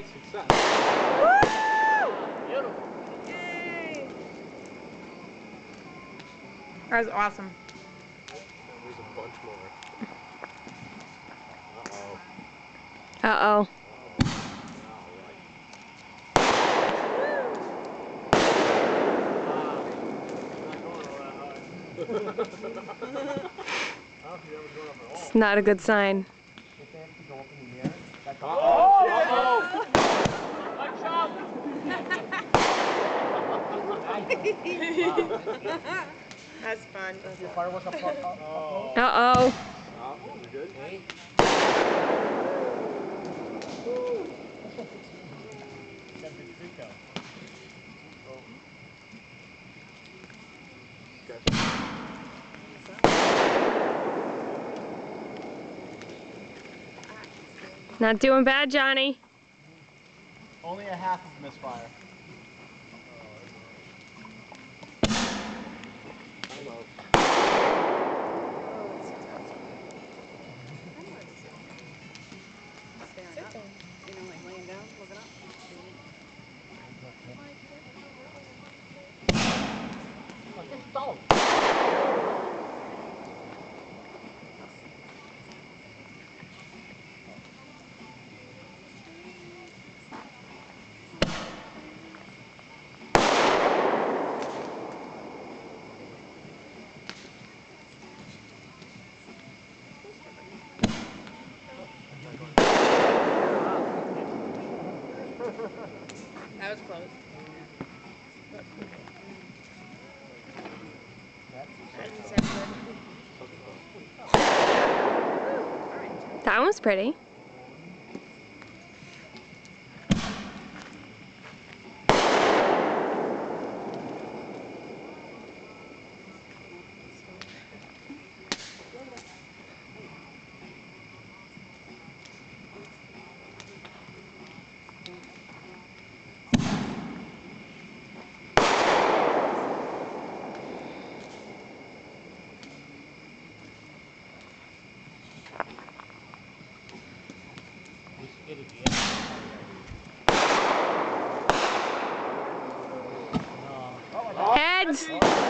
Success. Beautiful. Yay! That was awesome. There's a bunch more. Uh-oh. Uh-oh. It's not a good sign. If they have to go up in the air, that's That's fun. Your fireworks up. Uh-oh. Oh, you're good? Hey. Got a big freak out. Not doing bad, Johnny. Only a half of misfire. That was close. That one was pretty. Heads!